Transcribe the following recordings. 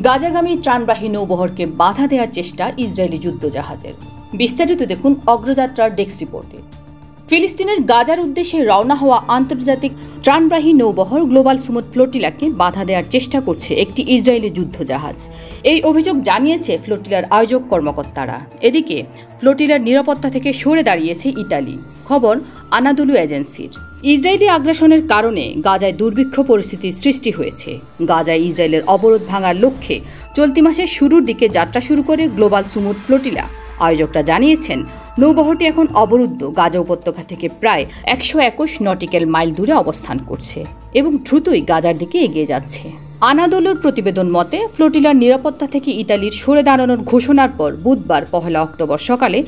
গাজাগামী ত্রাণবাহী নৌবহরকে বাধা দেওয়ার চেষ্টা ইসরায়েলি যুদ্ধজাহাজের। বিস্তারিত দেখুন অগ্রযাত্রার ডেস্ক রিপোর্টে। ফিলিস্তিনের গাজার উদ্দেশ্যে রওনা হওয়া আন্তর্জাতিক ত্রাণবাহী নৌবহর গ্লোবাল সুমুদ ফ্লোটিলাকে বাধা দেওয়ার চেষ্টা করছে একটি ইসরায়েলি যুদ্ধজাহাজ। এই অভিযোগ জানিয়েছে ফ্লোটিলার আয়োজক কর্মকর্তারা। এদিকে ফ্লোটিলার নিরাপত্তা থেকে সরে দাঁড়িয়েছে ইতালি, খবর আনাদোলু এজেন্সির। ইসরায়েলি আগ্রাসনের কারণে গাজায় দুর্ভিক্ষ পরিস্থিতির সৃষ্টি হয়েছে। গাজায় ইসরায়েলের অবরোধ ভাঙার লক্ষ্যে চলতি মাসের শুরুর দিকে যাত্রা শুরু করে গ্লোবাল সুমুদ ফ্লোটিলা। আয়োজকরা জানিয়েছেন, নৌবহরটি এখন অবরুদ্ধ গাজা উপত্যকা থেকে প্রায় 121 নটিক্যাল মাইল দূরে অবস্থান করছে এবং দ্রুতই গাজার দিকে এগিয়ে যাচ্ছে। আনাদোলুর প্রতিবেদন মতে, ফ্লোটিলার নিরাপত্তা থেকে ইতালির সরে দাঁড়ানোর ঘোষণার পর বুধবার 1 অক্টোবর সকালে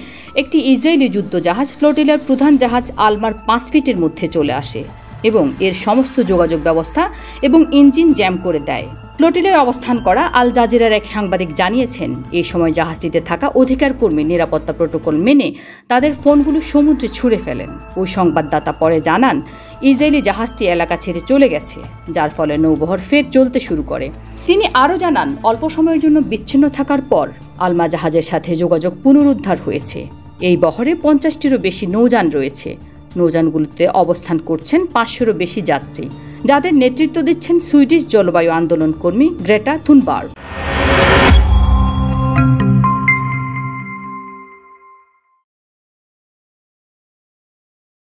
একটি ইসরায়েলি যুদ্ধজাহাজ ফ্লোটিলার প্রধান জাহাজ আলমার 5 ফিটের মধ্যে চলে আসে এবং এর সমস্ত যোগাযোগ ব্যবস্থা এবং ইঞ্জিন জ্যাম করে দেয়। ফ্লোটিলায় অবস্থান করা আল জাজিরার এক সাংবাদিক জানিয়েছেন, এই সময় জাহাজটিতে থাকা অধিকার কর্মী নিরাপত্তা প্রোটোকল মেনে তাদের ফোনগুলো সমুদ্রে ছুঁড়ে ফেলেন। ওই সংবাদদাতা পরে জানান, ইসরায়েলি জাহাজটি এলাকা ছেড়ে চলে গেছে, যার ফলে নৌবহর ফের চলতে শুরু করে। তিনি আরও জানান, অল্প সময়ের জন্য বিচ্ছিন্ন থাকার পর আলমা জাহাজের সাথে যোগাযোগ পুনরুদ্ধার হয়েছে। এই বহরে 50টিরও বেশি নৌযান রয়েছে। নৌযানগুলোতে অবস্থান করছেন 500-রও বেশি যাত্রী, যাদের নেতৃত্ব দিচ্ছেন সুইডিশ জলবায়ু আন্দোলন কর্মী গ্রেটা থুনবার্গ।